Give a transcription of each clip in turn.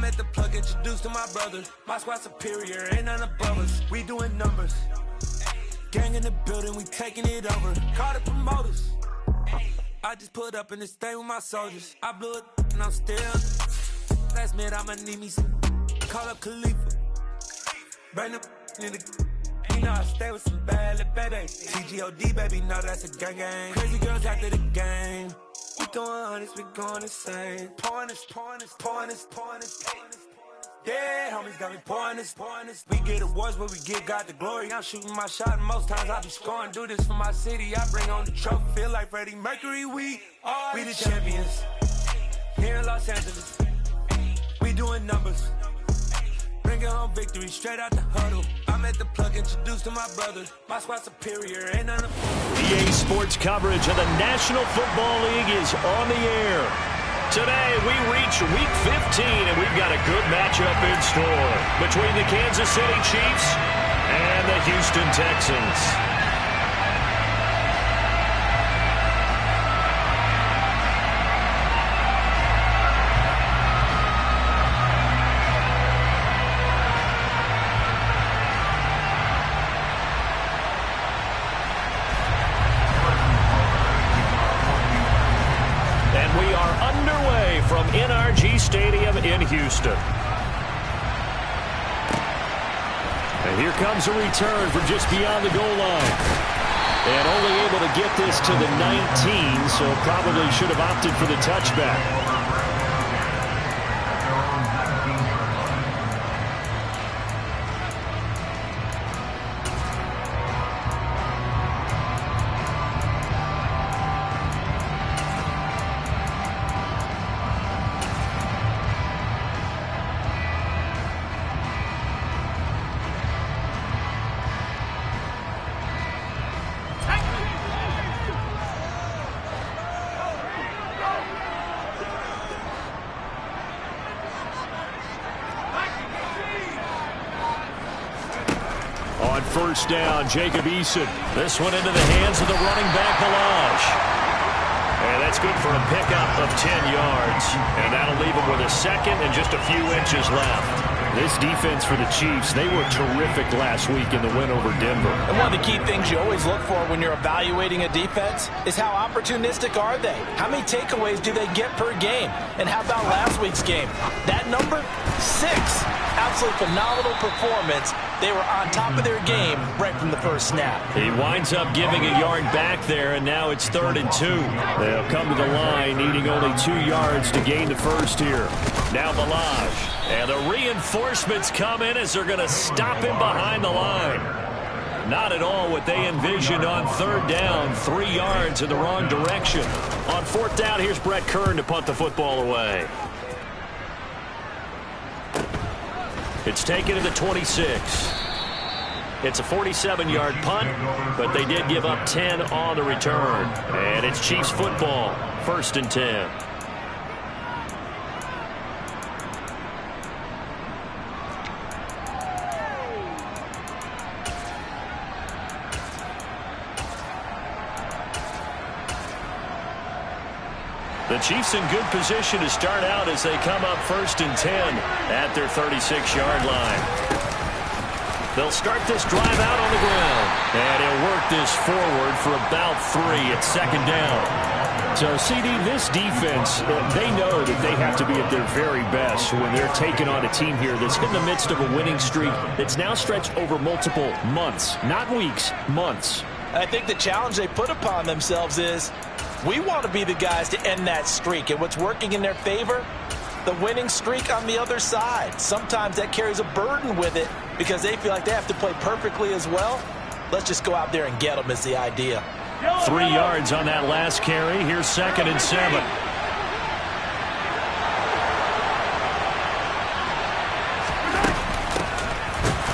I'm at the plug, introduced to my brother. My squad superior, ain't none above us. We doing numbers. Gang in the building, we taking it over. Call the promoters. I just put up in this thing with my soldiers. I blew it and I'm still. Last minute, I'ma need me some. Call up Khalifa. Burn the in the. You know I stay with some bad little baby. TGOD, baby, know that's a gang gang. Crazy girls after the game. We going honest, we going insane. Pouring this. Yeah, homies got me pouring this. We get awards, but we give God the glory. I'm shooting my shot, and most times I be scoring. Do this for my city, I bring on the trophy. Feel like Freddie Mercury, we the champions. Here in Los Angeles, we doing numbers. Bringing home victory straight out the huddle. I'm at the plug, introduced to my brother. My squad superior, ain't none of. EA Sports coverage of the National Football League is on the air. Today, we reach Week 15, and we've got a good matchup in store between the Kansas City Chiefs and the Houston Texans. From NRG Stadium in Houston. And here comes a return from just beyond the goal line. And only able to get this to the 19, so probably should have opted for the touchback. First down, Jacob Eason. This one into the hands of the running back, Balaj. And that's good for a pickup of 10 yards. And that'll leave him with a second and just a few inches left. This defense for the Chiefs, they were terrific last week in the win over Denver. And one of the key things you always look for when you're evaluating a defense is how opportunistic are they? How many takeaways do they get per game? And how about last week's game? That number? 6. Absolutely phenomenal performance. They were on top of their game right from the first snap. He winds up giving a yard back there, and now it's 3rd and 2. They'll come to the line, needing only 2 yards to gain the first here. Now Balaj. And the reinforcements come in as they're going to stop him behind the line. Not at all what they envisioned on 3rd down. 3 yards in the wrong direction. On 4th down, here's Brett Kern to punt the football away. It's taken to the 26. It's a 47-yard punt, but they did give up 10 on the return. And it's Chiefs football, 1st and 10. The Chiefs in good position to start out as they come up 1st and 10 at their 36-yard line. They'll start this drive out on the ground. And he'll work this forward for about 3 at 2nd down. So, CD, this defense, they know that they have to be at their very best when they're taking on a team here that's in the midst of a winning streak that's now stretched over multiple months. Not weeks, months. I think the challenge they put upon themselves is we want to be the guys to end that streak. And what's working in their favor? The winning streak on the other side. Sometimes that carries a burden with it because they feel like they have to play perfectly as well. Let's just go out there and get them is the idea. 3 yards on that last carry. Here's 2nd and 7.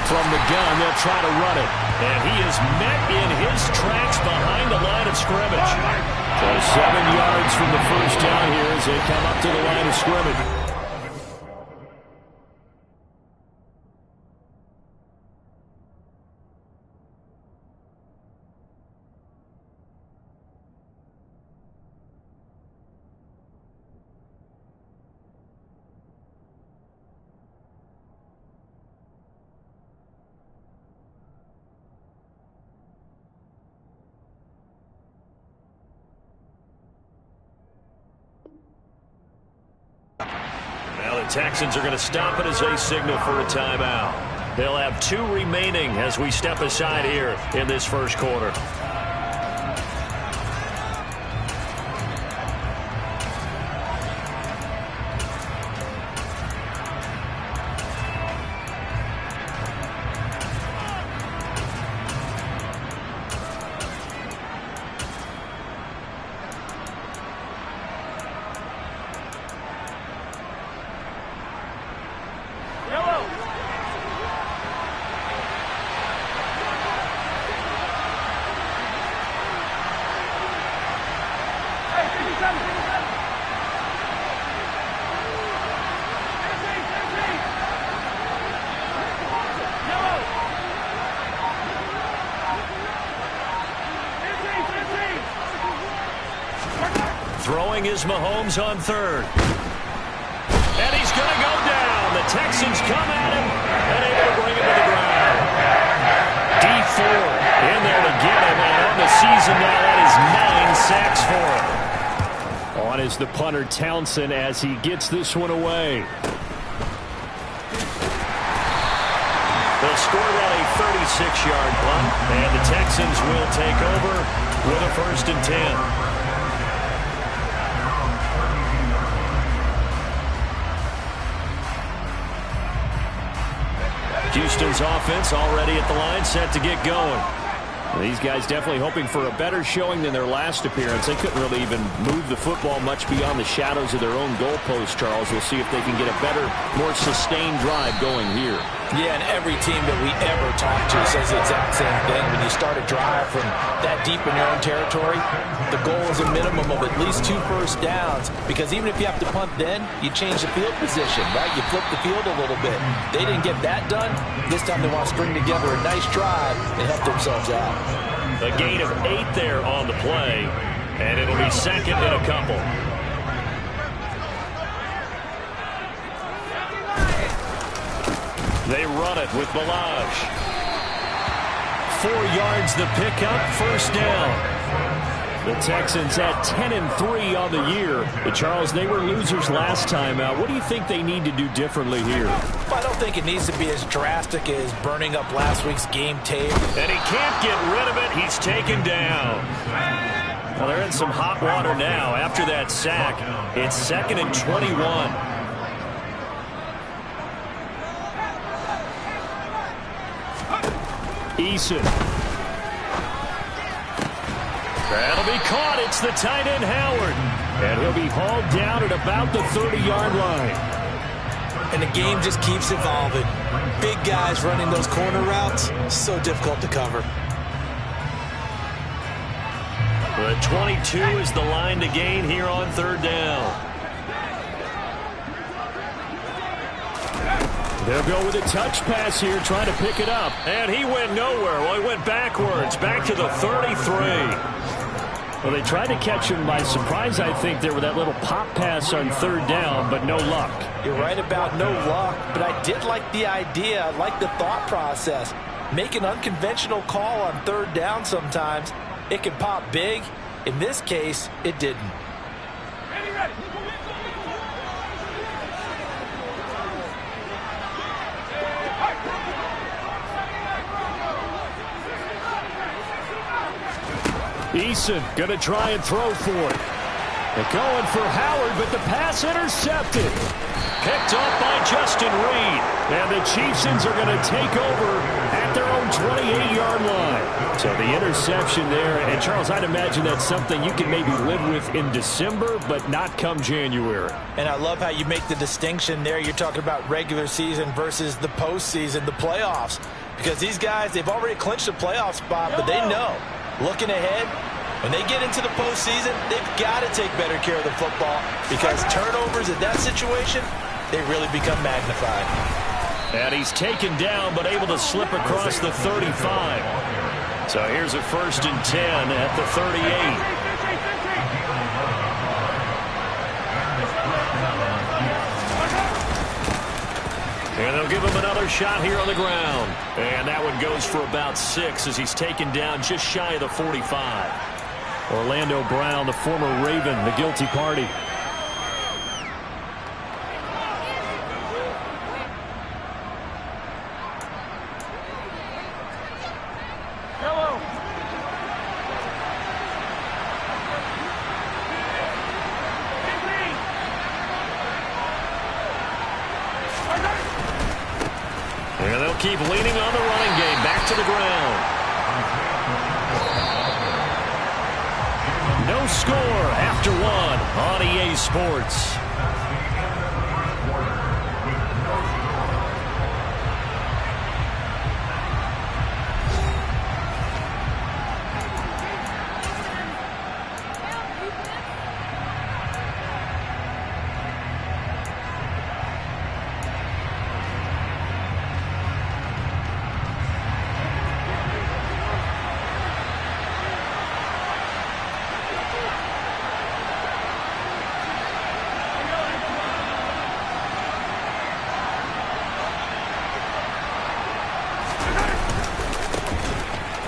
From the gun, they'll try to run it. And he is met in his tracks behind the line of scrimmage. So 7 yards from the first down here as they come up to the line of scrimmage. The Texans are going to stop it as they signal for a timeout. They'll have 2 remaining as we step aside here in this first quarter. Throwing is Mahomes on third. And he's going to go down. The Texans come at him and able to bring him to the ground. D4 in there to get him. And on the season now, that is 9 sacks for him. On is the punter Townsend as he gets this one away. They'll score that a 36-yard punt. And the Texans will take over with a 1st and 10. Houston's offense already at the line, set to get going. These guys definitely hoping for a better showing than their last appearance. They couldn't really even move the football much beyond the shadows of their own goalpost, Charles. We'll see if they can get a better, more sustained drive going here. Yeah, and every team that we ever talk to says the exact same thing. When you start a drive from that deep in your own territory, the goal is a minimum of at least 2 first downs, because even if you have to punt then, you change the field position, right? You flip the field a little bit. They didn't get that done. This time they want to string together a nice drive and help themselves out. A gain of 8 there on the play, and it'll be 2nd and a couple. They run it with Balaj. 4 yards the pickup, 1st down. The Texans at 10-3 on the year. But Charles, they were losers last time out. What do you think they need to do differently here? Well, I don't think it needs to be as drastic as burning up last week's game tape. And he can't get rid of it. He's taken down. Well, they're in some hot water now after that sack. It's 2nd and 21. Eason. That'll be caught. It's the tight end, Howard. And he'll be hauled down at about the 30-yard line. And the game just keeps evolving. Big guys running those corner routes, so difficult to cover. The 22 is the line to gain here on 3rd down. They'll go with a touch pass here, trying to pick it up. And he went nowhere. Well, he went backwards, back to the 33. Well, they tried to catch him by surprise, I think, there with that little pop pass on 3rd down, but no luck. You're right about no luck, but I did like the idea. I like the thought process. Make an unconventional call on 3rd down sometimes. It can pop big. In this case, it didn't. Ready. Eason going to try and throw for it. They're going for Howard, but the pass intercepted. Picked up by Justin Reed. And the Chiefs are going to take over at their own 28-yard line. So the interception there. And, Charles, I'd imagine that's something you can maybe live with in December, but not come January. And I love how you make the distinction there. You're talking about regular season versus the postseason, the playoffs. Because these guys, they've already clinched a playoff spot, but they know, looking ahead, when they get into the postseason, they've got to take better care of the football, because turnovers in that situation, they really become magnified. And he's taken down, but able to slip across the 35. So here's a 1st and 10 at the 38. And they'll give him another shot here on the ground. And that one goes for about 6 as he's taken down just shy of the 45. Orlando Brown, the former Raven, the guilty party. And they'll keep leaning on the running game. Back to the ground. No score after one on EA Sports.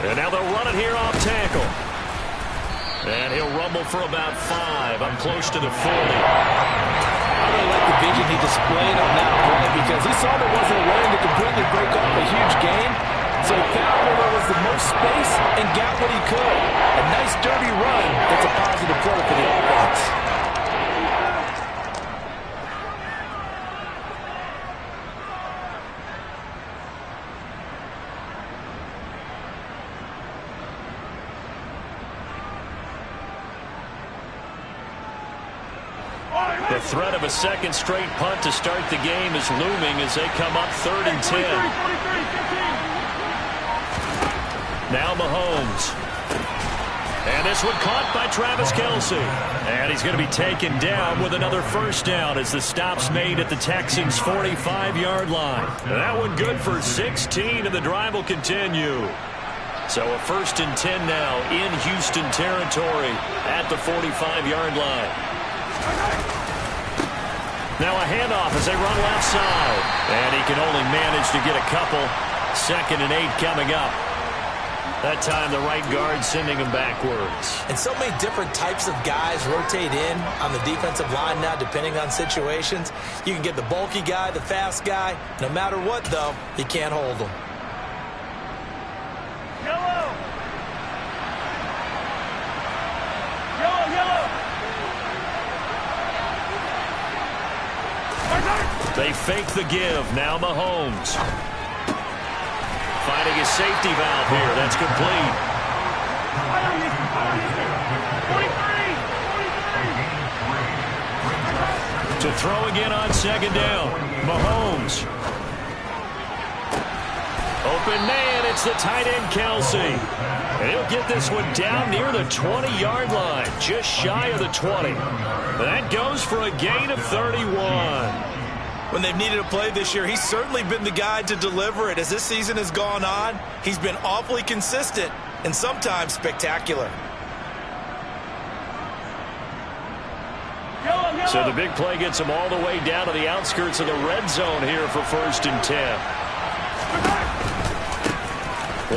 And now they'll run it here off tackle. And he'll rumble for about 5. I'm close to the 40. I really like the vision he displayed on that play because he saw there wasn't a way to completely break off a huge gain. So he found where there was the most space and got what he could. A nice dirty run that's a positive play for the offense. The threat of a second straight punt to start the game is looming as they come up 3rd and 10. Now Mahomes. And this one caught by Travis Kelce. And he's going to be taken down with another first down as the stop's made at the Texans' 45-yard line. And that one good for 16, and the drive will continue. So a 1st and 10 now in Houston territory at the 45-yard line. Now a handoff as they run left side. And he can only manage to get a couple. 2nd and 8 coming up. That time the right guard sending him backwards. And so many different types of guys rotate in on the defensive line now depending on situations. You can get the bulky guy, the fast guy. No matter what, though, you can't hold them. Yellow! Yellow, yellow! They fake the give. Now Mahomes. Finding his safety valve here. That's complete. 43! To throw again on 2nd down. Mahomes. Open man. It's the tight end, Kelce. And he'll get this one down near the 20-yard line. Just shy of the 20. That goes for a gain of 31. When they've needed a play this year, he's certainly been the guy to deliver it. As this season has gone on, he's been awfully consistent and sometimes spectacular. So the big play gets him all the way down to the outskirts of the red zone here for 1st and 10.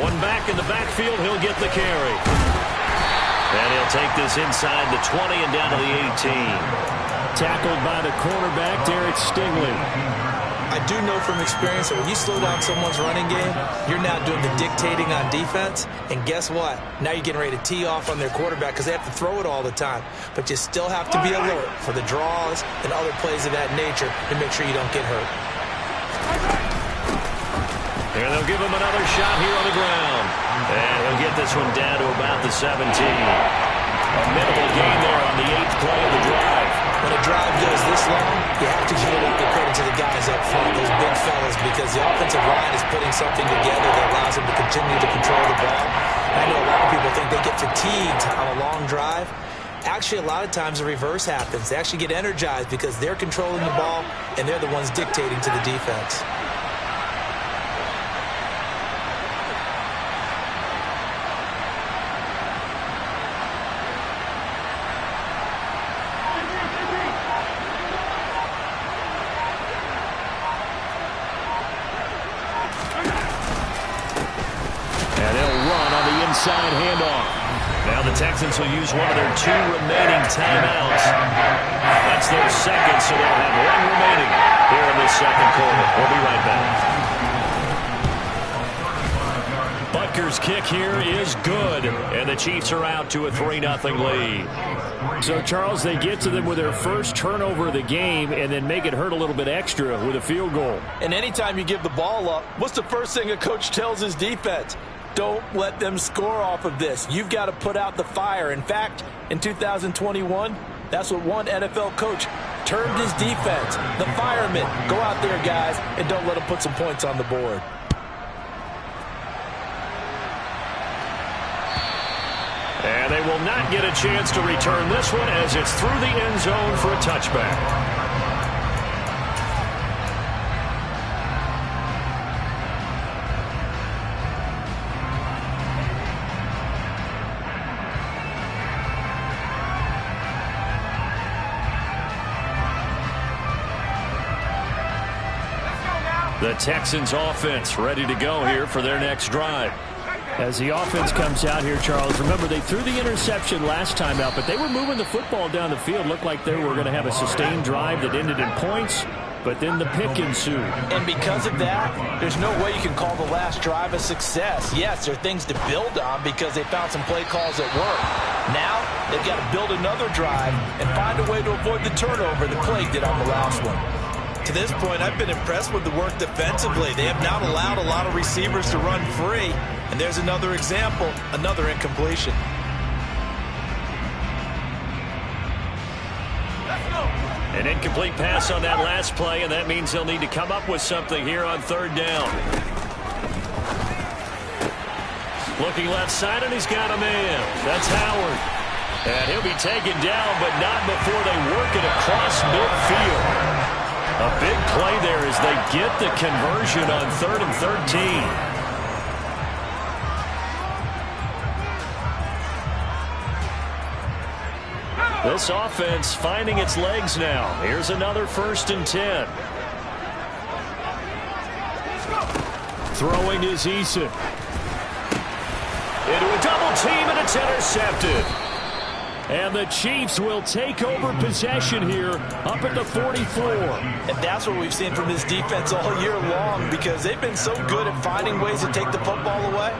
One back in the backfield, he'll get the carry. And he'll take this inside the 20 and down to the 18. Tackled by the cornerback, Derek Stingley. I do know from experience that when you slow down someone's running game, you're now doing the dictating on defense. And guess what? Now you're getting ready to tee off on their quarterback because they have to throw it all the time. But you still have to be alert for the draws and other plays of that nature to make sure you don't get hurt. And they'll give him another shot here on the ground. And he'll get this one down to about the 17. A minimal gain there on the 8th play of the drive. When a drive goes this long, you have to give a lot of credit to the guys up front, those big fellas, because the offensive line is putting something together that allows them to continue to control the ball. I know a lot of people think they get fatigued on a long drive. Actually, a lot of times the reverse happens. They actually get energized because they're controlling the ball, and they're the ones dictating to the defense. Inside handoff. Now the Texans will use one of their 2 remaining timeouts. That's their 2nd, so they'll have 1 remaining here in this 2nd quarter. We'll be right back. Butker's kick here is good, and the Chiefs are out to a 3-0 lead. So, Charles, they get to them with their first turnover of the game and then make it hurt a little bit extra with a field goal. And anytime you give the ball up, what's the first thing a coach tells his defense? Don't let them score off of this. You've got to put out the fire. In fact, in 2021, that's what one NFL coach termed his defense. The firemen. Go out there, guys, and don't let them put some points on the board. And they will not get a chance to return this one as it's through the end zone for a touchback. The Texans offense ready to go here for their next drive. As the offense comes out here, Charles, remember they threw the interception last time out, but they were moving the football down the field. Looked like they were going to have a sustained drive that ended in points, but then the pick ensued. And because of that, there's no way you can call the last drive a success. Yes, there are things to build on because they found some play calls that work. Now, they've got to build another drive and find a way to avoid the turnover that plagued it on the last one. To this point, I've been impressed with the work defensively. They have not allowed a lot of receivers to run free. And there's another example, another incompletion. An incomplete pass on that last play, and that means they'll need to come up with something here on third down. Looking left side, and he's got a man. That's Howard. And he'll be taken down, but not before they work it across midfield. A big play there as they get the conversion on 3rd and 13. This offense finding its legs now. Here's another 1st and 10. Throwing is Eason. Into a double team, and it's intercepted. And the Chiefs will take over possession here up at the 44. And that's what we've seen from this defense all year long because they've been so good at finding ways to take the football away.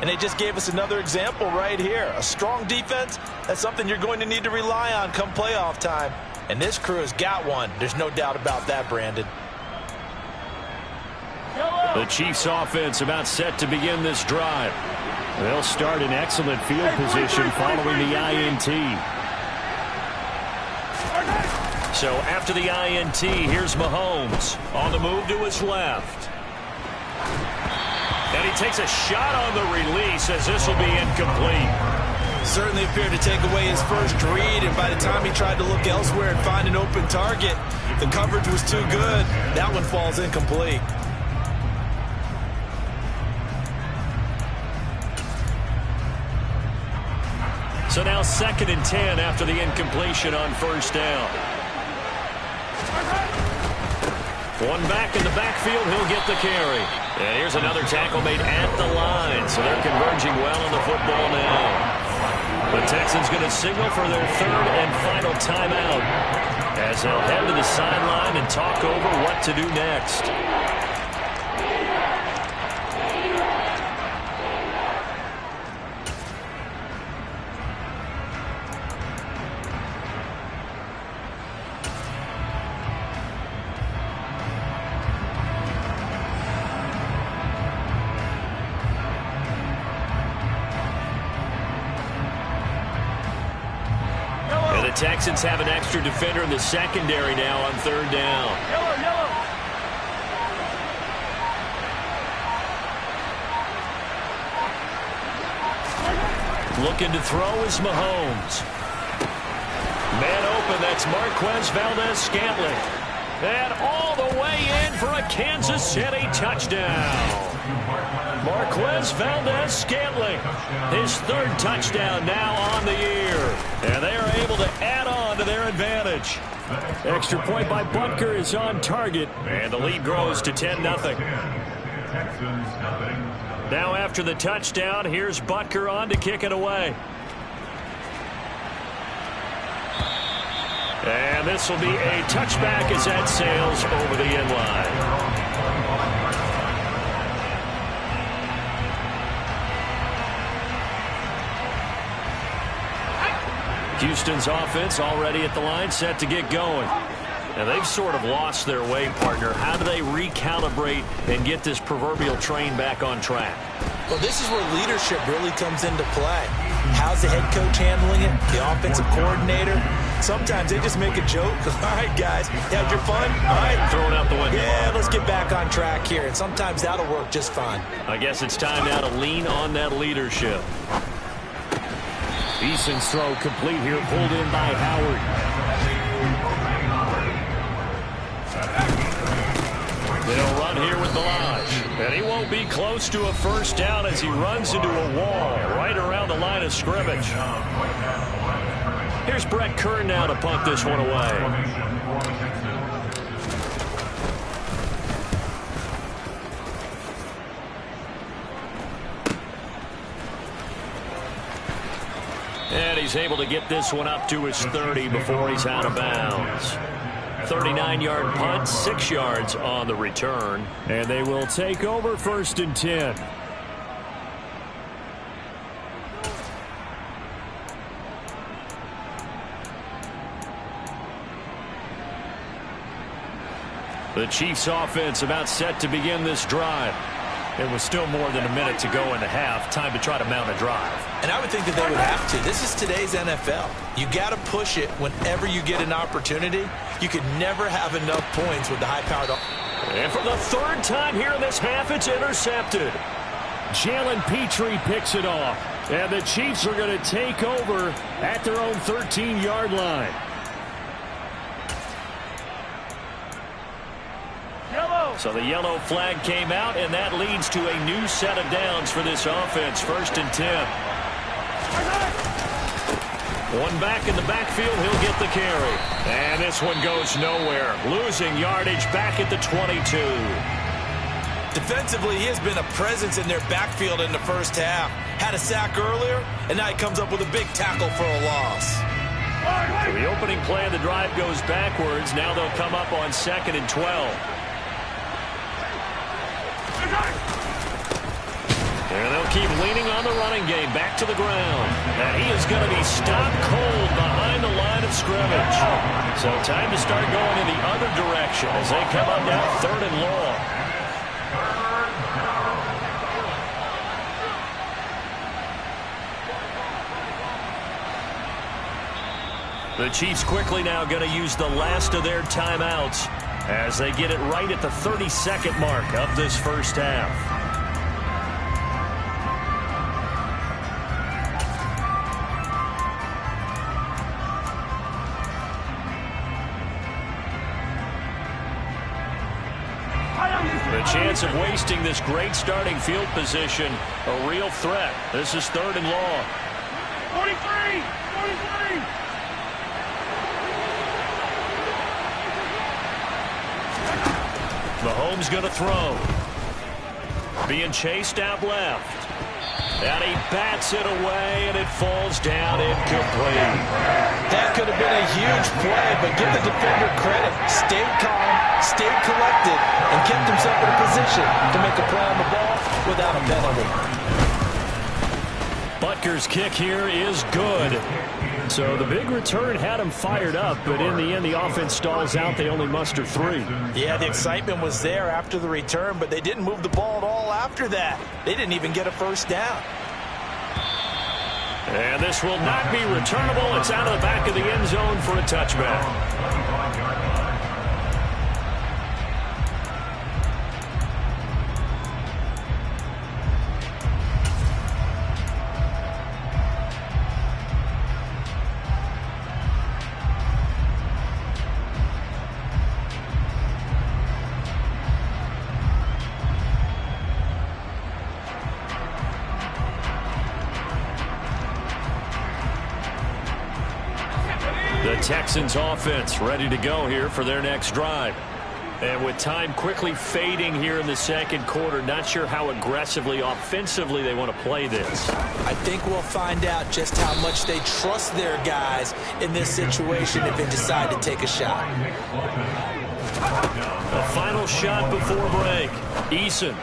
And they just gave us another example right here. A strong defense, that's something you're going to need to rely on come playoff time. And this crew has got one. There's no doubt about that, Brandon. The Chiefs offense about set to begin this drive. They'll start in excellent field position following the INT. So after the INT, here's Mahomes on the move to his left. And he takes a shot on the release as this will be incomplete. Certainly appeared to take away his first read, and by the time he tried to look elsewhere and find an open target, the coverage was too good. That one falls incomplete. So now 2nd and 10 after the incompletion on 1st down. One back in the backfield, he'll get the carry. And here's another tackle made at the line. So they're converging well on the football now. The Texans going to signal for their 3rd and final timeout as they'll head to the sideline and talk over what to do next. Texans have an extra defender in the secondary now on 3rd down. Yellow. Looking to throw is Mahomes. Man open, that's Marquez Valdez-Scantling. And all the way in for a Kansas City touchdown. Marquez Valdez-Scantling, his 3rd touchdown now on the year. And they are able to add on to their advantage. Extra point by Butker is on target. And the lead grows to 10-0. Now after the touchdown, here's Butker on to kick it away. And this will be a touchback as that sails over the end line. Houston's offense already at the line, set to get going. And they've sort of lost their way, partner. How do they recalibrate and get this proverbial train back on track? Well, this is where leadership really comes into play. How's the head coach handling it? The offensive coordinator? Sometimes they just make a joke. All right, guys, had your fun? All right. Throwing out the window. Yeah, let's get back on track here. And sometimes that'll work just fine. I guess it's time now to lean on that leadership. Eason's throw complete here, pulled in by Howard. They'll run here with Balaj. And he won't be close to a first down as he runs into a wall right around the line of scrimmage. Here's Brett Kern now to punt this one away. And he's able to get this one up to his 30 before he's out of bounds. 39-yard punt, 6 yards on the return. And they will take over 1st and 10. The Chiefs offense about set to begin this drive. It was still more than a minute to go in the half. Time to try to mount a drive. And I would think that they would have to. This is today's NFL. You got to push it whenever you get an opportunity. You could never have enough points with the high-powered. And for the 3rd time here in this half, it's intercepted. Jalen Petrie picks it off. And the Chiefs are going to take over at their own 13-yard line. So the yellow flag came out, and that leads to a new set of downs for this offense. 1st and 10. One back in the backfield, he'll get the carry. And this one goes nowhere. Losing yardage back at the 22. Defensively, he has been a presence in their backfield in the first half. Had a sack earlier, and now he comes up with a big tackle for a loss. So the opening play of the drive goes backwards. Now they'll come up on 2nd and 12. And they'll keep leaning on the running game back to the ground. And he is going to be stopped cold behind the line of scrimmage. So time to start going in the other direction as they come up now 3rd and long. The Chiefs quickly now going to use the last of their timeouts as they get it right at the 32nd mark of this first half. The chance of wasting this great starting field position, a real threat. This is 3rd and long. 43! Mahomes going to throw. Being chased out left. And he bats it away, and it falls down incomplete. That could have been a huge play, but give the defender credit. Stayed calm, stayed collected, and kept himself in a position to make a play on the ball without a penalty. Butker's kick here is good. So the big return had him fired up, but in the end, the offense stalls out. They only muster 3. Yeah, the excitement was there after the return, but they didn't move the ball at all after that. They didn't even get a first down. And this will not be returnable. It's out of the back of the end zone for a touchback. The Texans offense ready to go here for their next drive. And with time quickly fading here in the 2nd quarter, not sure how aggressively, offensively they want to play this. I think we'll find out just how much they trust their guys in this situation if they decide to take a shot. A final shot before break. Eason.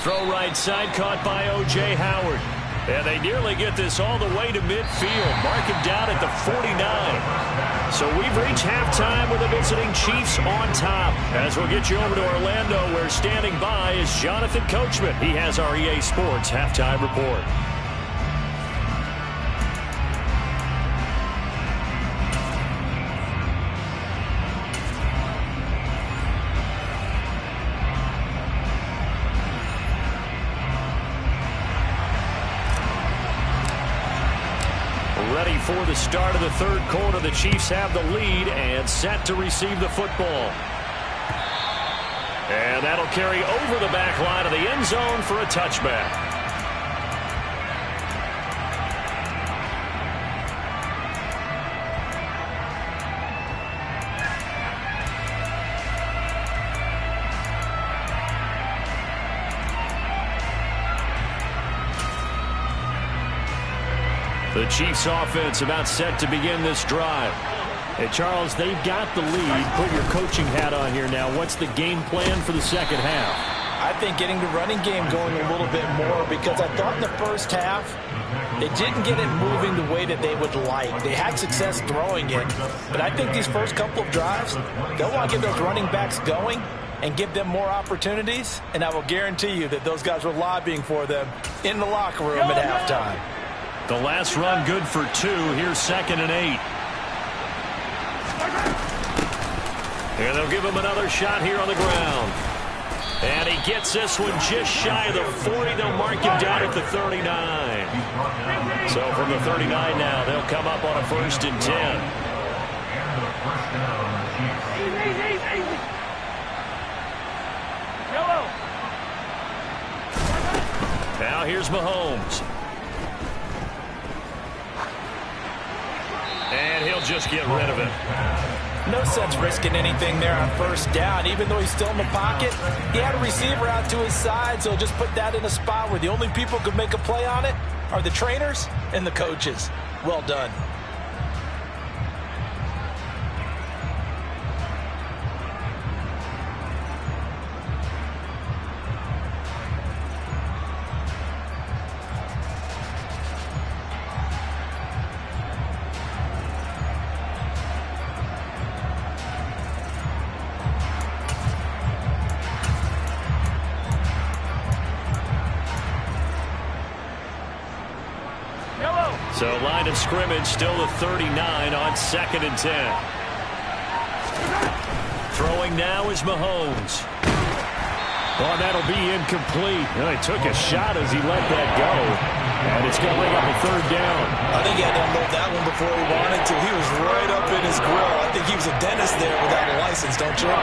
Throw right side, caught by O.J. Howard. And they nearly get this all the way to midfield. Mark him down at the 49. So we've reached halftime with the visiting Chiefs on top. As we'll get you over to Orlando, where standing by is Jonathan Coachman. He has our EA Sports halftime report. Ready for the start of the third quarter. The Chiefs have the lead and set to receive the football. And that'll carry over the back line of the end zone for a touchback. The Chiefs offense about set to begin this drive. Hey, Charles, they've got the lead. Put your coaching hat on here now. What's the game plan for the second half? I think getting the running game going a little bit more, because I thought in the first half they didn't get it moving the way that they would like. They had success throwing it, but I think these first couple of drives, they'll want to get those running backs going and give them more opportunities, and I will guarantee you that those guys were lobbying for them in the locker room at halftime. The last run good for 2. Here's 2nd and 8. And they'll give him another shot here on the ground. And he gets this one just shy of the 40. They'll mark him down at the 39. So from the 39 now, they'll come up on a 1st and 10. Now here's Mahomes. And he'll just get rid of it. No sense risking anything there on 1st down. Even though he's still in the pocket, he had a receiver out to his side, so just put that in a spot where the only people who could make a play on it are the trainers and the coaches. Well done. So line of scrimmage still the 39 on 2nd and 10. Throwing now is Mahomes. Oh, that'll be incomplete. He took a shot as he let that go. And it's going to bring up a 3rd down. I think he had to unload that one before he wanted to. He was right up in his grill. I think he was a dentist there without a license, don't you?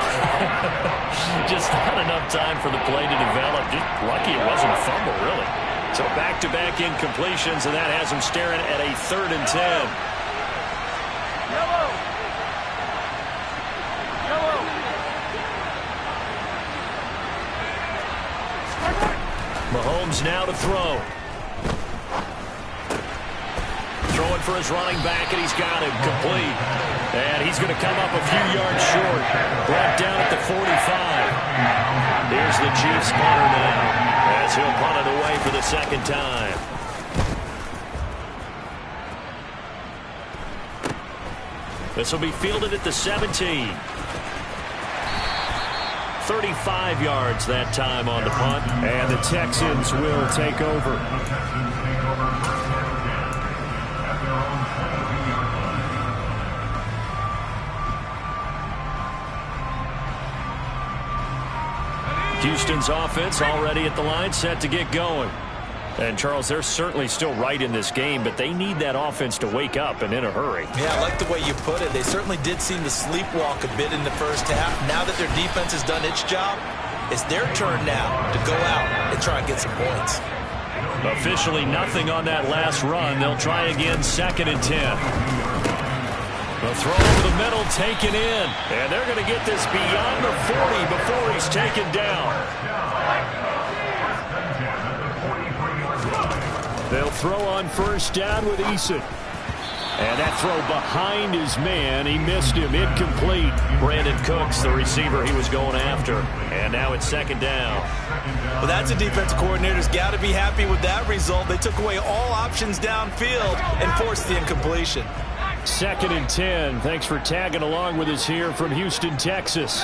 Just not enough time for the play to develop. Just lucky it wasn't a fumble, really. So back-to-back incompletions, and that has him staring at a 3rd and 10. Mahomes now to throw. Throwing for his running back, and he's got him complete. And he's going to come up a few yards short. Brought down at the 45. Here's the Chiefs punter now, as he'll punt it away for the 2nd time. This will be fielded at the 17. 35 yards that time on the punt. And the Texans will take over. Houston's offense already at the line, set to get going. And, Charles, they're certainly still right in this game, but they need that offense to wake up and in a hurry. Yeah, I like the way you put it. They certainly did seem to sleepwalk a bit in the first half. Now that their defense has done its job, it's their turn now to go out and try and get some points. Officially nothing on that last run. They'll try again, 2nd and 10. The throw over the middle, taken in. And they're going to get this beyond the 40 before he's taken down. They'll throw on 1st down with Eason. And that throw behind his man. He missed him. Incomplete. Brandon Cooks, the receiver he was going after. And now it's second down. Well, that's a defensive coordinator's got to be happy with that result. They took away all options downfield and forced the incompletion. 2nd and 10. Thanks for tagging along with us here from Houston, Texas.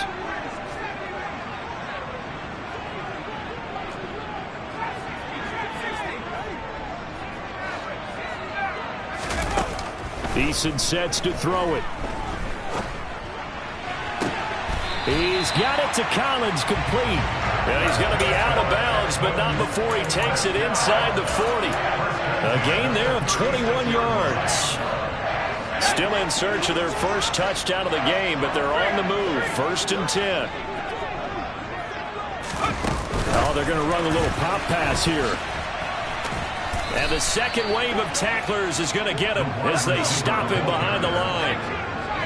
Eason sets to throw it. He's got it to Collins, complete. And he's going to be out of bounds, but not before he takes it inside the 40. A gain there of 21 yards. Still in search of their first touchdown of the game, but they're on the move. 1st and 10. Oh, they're going to run a little pop pass here. And the second wave of tacklers is going to get him as they stop him behind the line.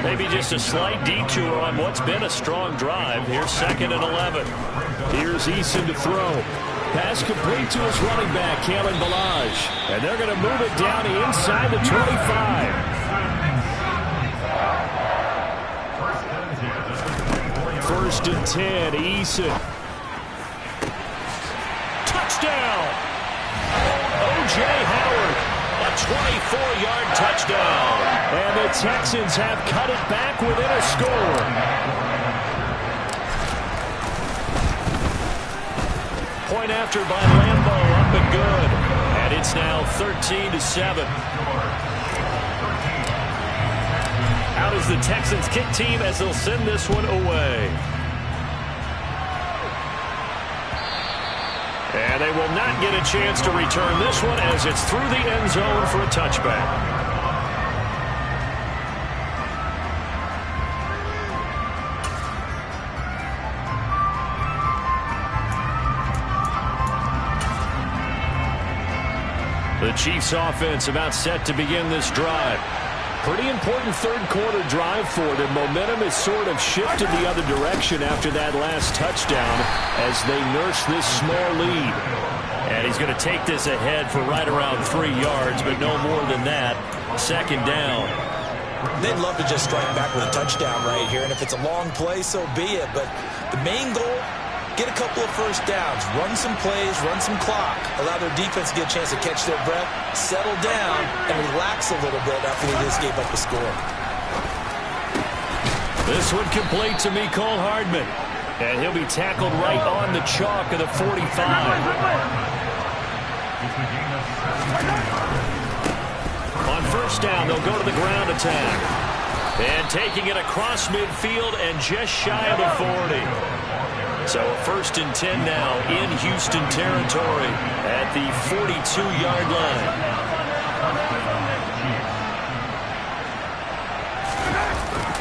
Maybe just a slight detour on what's been a strong drive. Here's 2nd and 11. Here's Eason to throw. Pass complete to his running back, Kalen Ballage. And they're going to move it down inside the 25. 1st and 10, Eason. Touchdown! O.J. Howard, a 24-yard touchdown. And the Texans have cut it back within a score. Point after by Lambo, up and good. And it's now 13-7. Out is the Texans kick team as they'll send this one away. And they will not get a chance to return this one as it's through the end zone for a touchback. The Chiefs offense about set to begin this drive. Pretty important third-quarter drive for them. Momentum has sort of shifted the other direction after that last touchdown as they nurse this small lead. And he's going to take this ahead for right around 3 yards, but no more than that. 2nd down. They'd love to just strike back with a touchdown right here, and if it's a long play, so be it. But the main goal, get a couple of first downs, run some plays, run some clock, allow their defense to get a chance to catch their breath, settle down, and relax a little bit after they just gave up the score. This one complete to Mecole Hardman. And he'll be tackled right on the chalk of the 45. On 1st down, they'll go to the ground attack. And taking it across midfield and just shy of the 40. So 1st and 10 now in Houston territory at the 42-yard line.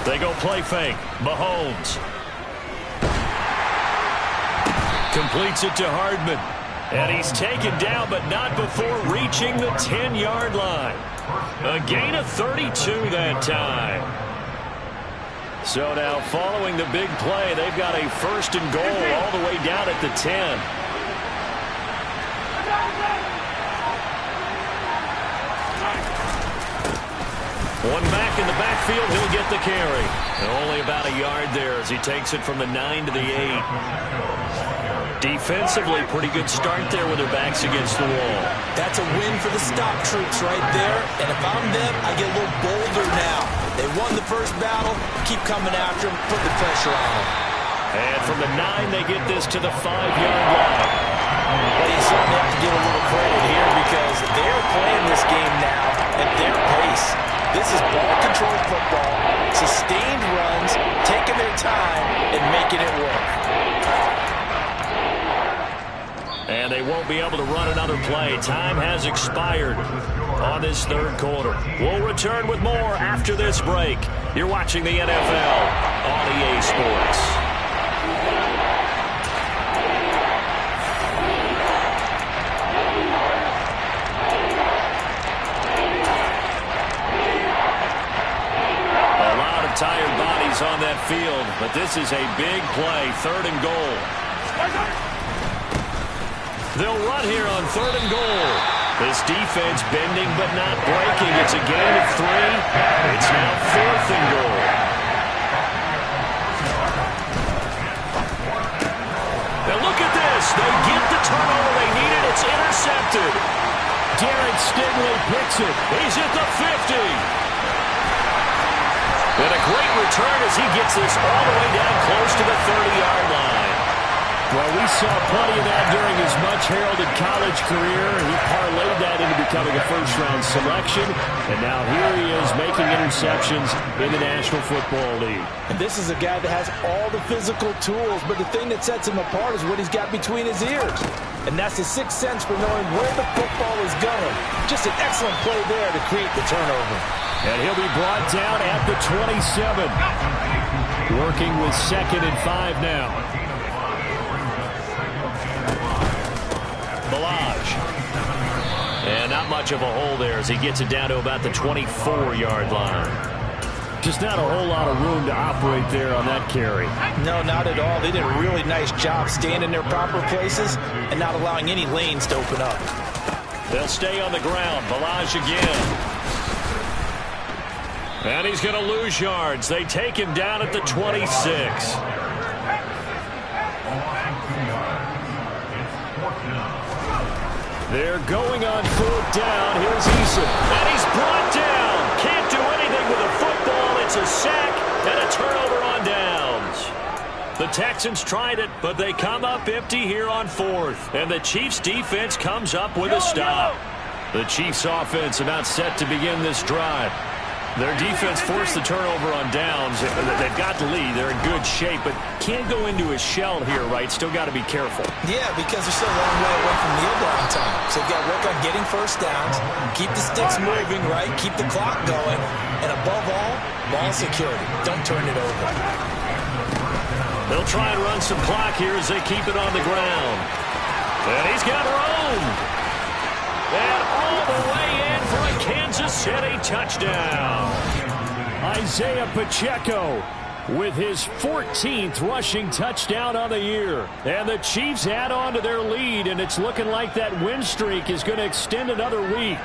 They go play fake. Mahomes completes it to Hardman. And he's taken down, but not before reaching the 10-yard line. A gain of 32 that time. So now following the big play, they've got a 1st and goal all the way down at the 10. One back in the backfield, he'll get the carry. And only about a yard there as he takes it from the 9 to the 8. Defensively, pretty good start there with their backs against the wall. That's a win for the stop troops right there. And if I'm them, I get a little bolder now. They won the first battle. Keep coming after them. Put the pressure on them. And from the 9, they get this to the 5-yard line. Well, you certainly have to give a little credit here because they're playing this game now at their pace. This is ball control football, sustained runs, taking their time, and making it work. And they won't be able to run another play. Time has expired on this 3rd quarter. We'll return with more after this break. You're watching the NFL on EA Sports. A lot of tired bodies on that field, but this is a big play, 3rd and goal. They'll run here on 3rd and goal. This defense bending but not breaking. It's a gain of 3. It's now 4th and goal. Now look at this. They get the turnover they needed. It's intercepted. Darren Stingley picks it. He's at the 50. And a great return as he gets this all the way down close to the 30-yard line. Well, we saw plenty of that during his much-heralded college career. He parlayed that into becoming a first-round selection. And now here he is making interceptions in the National Football League. And this is a guy that has all the physical tools, but the thing that sets him apart is what he's got between his ears. And that's the sixth sense for knowing where the football is going. Just an excellent play there to create the turnover. And he'll be brought down at the 27. Working with 2nd and 5 now. And not much of a hole there as he gets it down to about the 24-yard line. Just not a whole lot of room to operate there on that carry. No, not at all. They did a really nice job staying in their proper places and not allowing any lanes to open up. They'll stay on the ground. Balaj again. And he's going to lose yards. They take him down at the 26. They're going on 4th down. Here's Eason. And he's brought down. Can't do anything with a football. It's a sack and a turnover on downs. The Texans tried it, but they come up empty here on 4th. And the Chiefs' defense comes up with a stop. The Chiefs' offense about set to begin this drive. Their defense forced the turnover on downs. They've got the lead. They're in good shape, but can't go into a shell here, right? Still got to be careful. Yeah, because they're still a long way away from kneel down time. So they've got to work on getting first downs, keep the sticks moving, right? Keep the clock going. And above all, ball security. Don't turn it over. They'll try and run some clock here as they keep it on the ground. And he's got room. And all the way in for a Kansas City touchdown. Isaiah Pacheco with his 14th rushing touchdown on the year. And the Chiefs add on to their lead, and it's looking like that win streak is going to extend another week.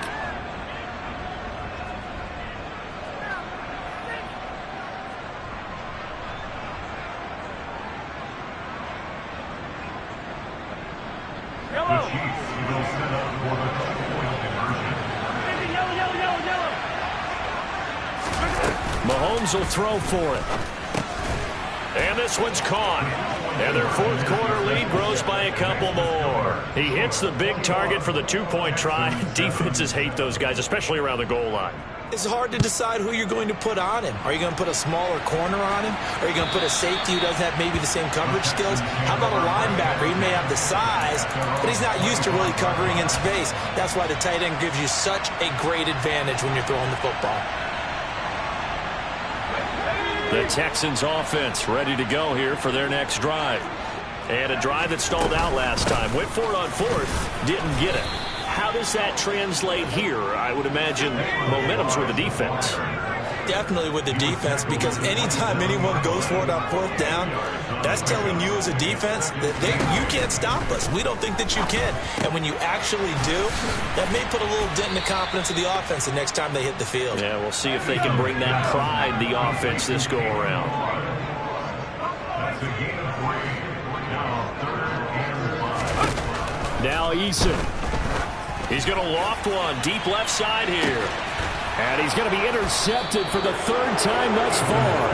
Mahomes will throw for it. And this one's caught. And their 4th quarter lead grows by a couple more. He hits the big target for the 2-point try. Defenses hate those guys, especially around the goal line. It's hard to decide who you're going to put on him. Are you going to put a smaller corner on him? Are you going to put a safety who doesn't have maybe the same coverage skills? How about a linebacker? He may have the size, but he's not used to really covering in space. That's why the tight end gives you such a great advantage when you're throwing the football. The Texans offense ready to go here for their next drive. And a drive that stalled out last time. Went for it on 4th, didn't get it. How does that translate here? I would imagine momentum's with the defense. Definitely with the defense, because anytime anyone goes for it on 4th down, that's telling you as a defense that you can't stop us. We don't think that you can. And when you actually do, that may put a little dent in the confidence of the offense the next time they hit the field. Yeah, we'll see if they can bring that pride, the offense, this go-around. Now Eason. He's going to loft one deep left side here. And he's going to be intercepted for the 3rd time thus far.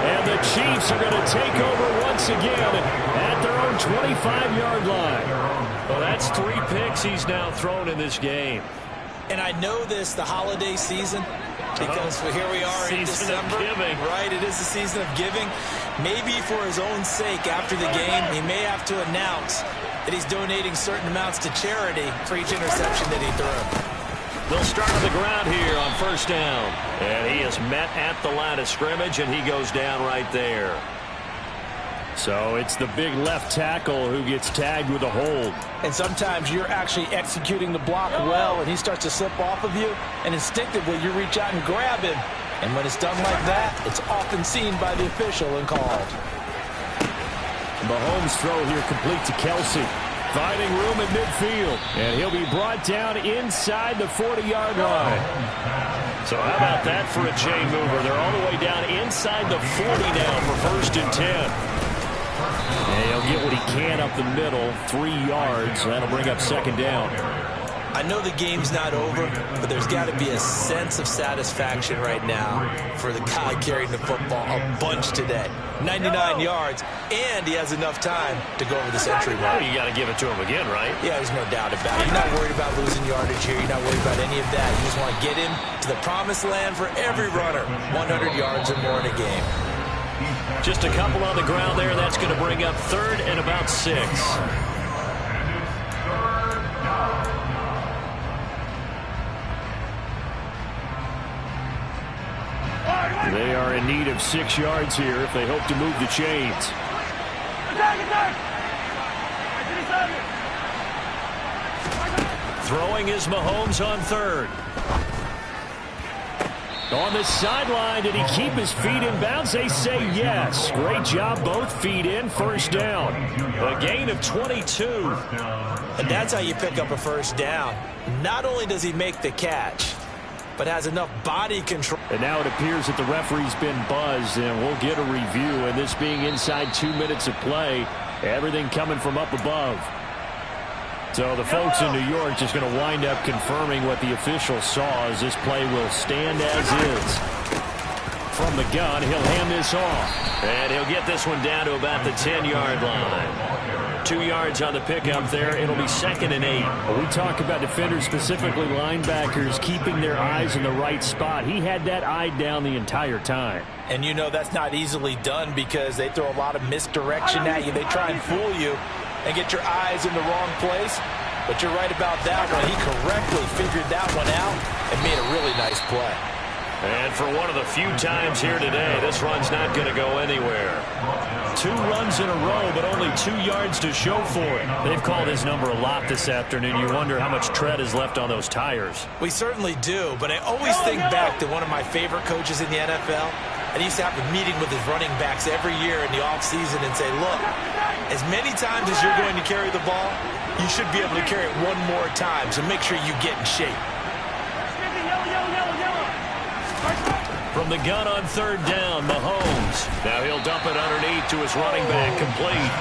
And the Chiefs are going to take over once again at their own 25-yard line. Well, that's 3 picks he's now thrown in this game. And I know this, the holiday season, because here we are in December. Season of giving. Right, it is the season of giving. Maybe for his own sake after the game, he may have to announce that he's donating certain amounts to charity for each interception that he threw. They'll start on the ground here on 1st down. And he is met at the line of scrimmage, and he goes down right there. So it's the big left tackle who gets tagged with a hold. And sometimes you're actually executing the block well, and he starts to slip off of you, and instinctively you reach out and grab him. And when it's done like that, it's often seen by the official and called. Mahomes' throw here complete to Kelsey. finding room at midfield. And he'll be brought down inside the 40-yard line. So how about that for a chain mover? They're all the way down inside the 40 now for 1st and 10. And he'll get what he can up the middle, 3 yards. That'll bring up 2nd down. I know the game's not over, but there's got to be a sense of satisfaction right now for the guy carrying the football a bunch today. 99 yards, and he has enough time to go over the century mark. You got to give it to him again, right? Yeah, there's no doubt about it. You're not worried about losing yardage here. You're not worried about any of that. You just want to get him to the promised land for every runner. 100 yards or more in a game. Just a couple on the ground there. That's going to bring up 3rd and about 6. They are in need of 6 yards here if they hope to move the chains. Throwing is Mahomes on 3rd. On the sideline, did he keep his feet in bounds? They say yes. Great job, both feet in, 1st down. A gain of 22. And that's how you pick up a 1st down. Not only does he make the catch, but has enough body control. And now it appears that the referee's been buzzed, and we'll get a review. And this being inside 2 minutes of play, everything coming from up above. So the folks in New York just going to wind up confirming what the official saw as this play will stand as is. From the gun, he'll hand this off. And he'll get this one down to about the 10-yard line. 2 yards on the pickup there. It'll be 2nd and 8. When we talk about defenders, specifically linebackers, keeping their eyes in the right spot. He had that eye down the entire time. And you know that's not easily done because they throw a lot of misdirection at you. They try and fool you and get your eyes in the wrong place. But you're right about that one. He correctly figured that one out and made a really nice play. And for one of the few times here today, this run's not going to go anywhere. 2 runs in a row, but only 2 yards to show for it. They've called his number a lot this afternoon. You wonder how much tread is left on those tires. We certainly do, but I always think back to one of my favorite coaches in the NFL. And he used to have a meeting with his running backs every year in the offseason and say, look, as many times as you're going to carry the ball, you should be able to carry it one more time, so make sure you get in shape. From the gun on 3rd down, Mahomes. Now he'll dump it underneath to his running back, complete.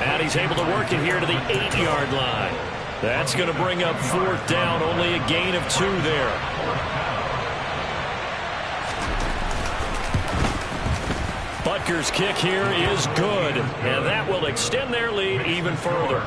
And he's able to work it here to the 8-yard line. That's going to bring up 4th down, only a gain of 2 there. Butker's kick here is good, and that will extend their lead even further.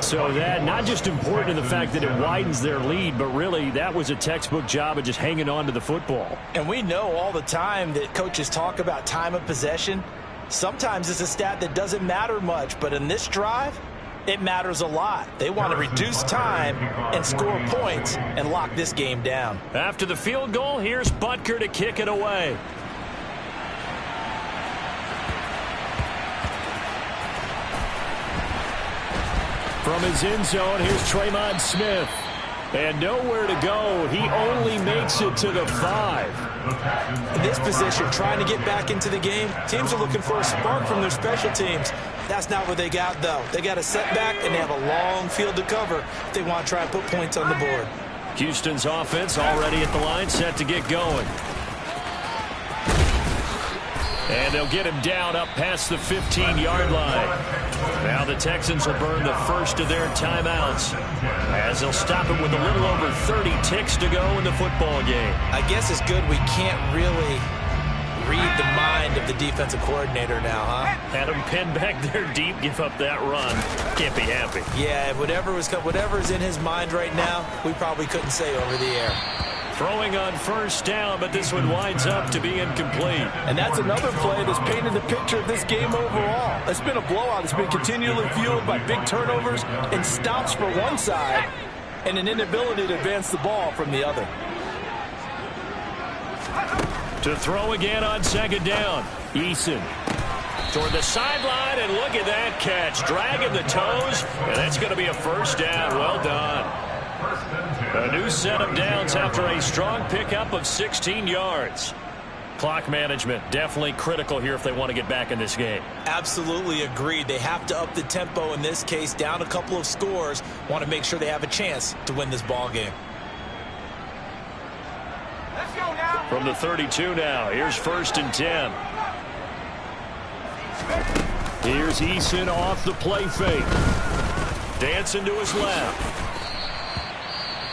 So that not just important in the fact that it widens their lead, but really that was a textbook job of just hanging on to the football. And we know all the time that coaches talk about time of possession. Sometimes it's a stat that doesn't matter much, but in this drive, it matters a lot. They want to reduce time and score points and lock this game down. After the field goal, here's Butker to kick it away. From his end zone, here's Tremont Smith. And nowhere to go. He only makes it to the 5. In this position, trying to get back into the game, teams are looking for a spark from their special teams. That's not what they got, though. They got a setback, and they have a long field to cover if they want to try and put points on the board. Houston's offense already at the line, set to get going. And they'll get him down up past the 15-yard line. Now the Texans will burn the first of their timeouts as they'll stop it with a little over 30 ticks to go in the football game. I guess it's good we can't really read the mind of the defensive coordinator now, huh? Had him pinned back there deep, give up that run. Can't be happy. Yeah, whatever's in his mind right now, we probably couldn't say over the air. Throwing on 1st down, but this one winds up to be incomplete. And that's another play that's painted the picture of this game overall. It's been a blowout. It's been continually fueled by big turnovers and stops for one side and an inability to advance the ball from the other. To throw again on 2nd down. Eason. Toward the sideline, and look at that catch. Dragging the toes, and that's going to be a 1st down. Well done. A new set of downs after a strong pickup of 16 yards. Clock management, definitely critical here if they want to get back in this game. Absolutely agreed. They have to up the tempo in this case, down a couple of scores. Want to make sure they have a chance to win this ball game. Let's go now. From the 32 now, here's 1st and 10. Here's Eason off the play fake. Dancing to his left.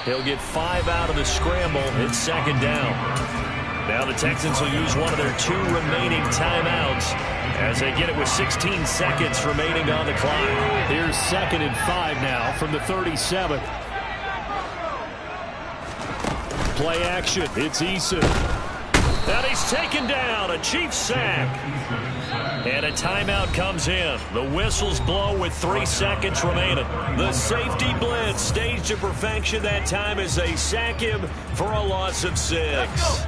He'll get 5 out of the scramble. It's 2nd down. Now the Texans will use one of their 2 remaining timeouts as they get it with 16 seconds remaining on the clock. Here's 2nd and 5 now from the 37. Play action. It's Eason. And he's taken down. A Chiefs sack. And a timeout comes in. The whistles blow with 3 seconds remaining. The safety blitz staged to perfection that time as they sack him for a loss of 6.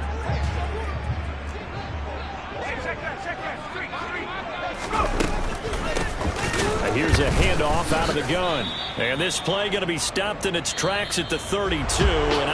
Here's a handoff out of the gun. And this play going to be stopped in its tracks at the 32. And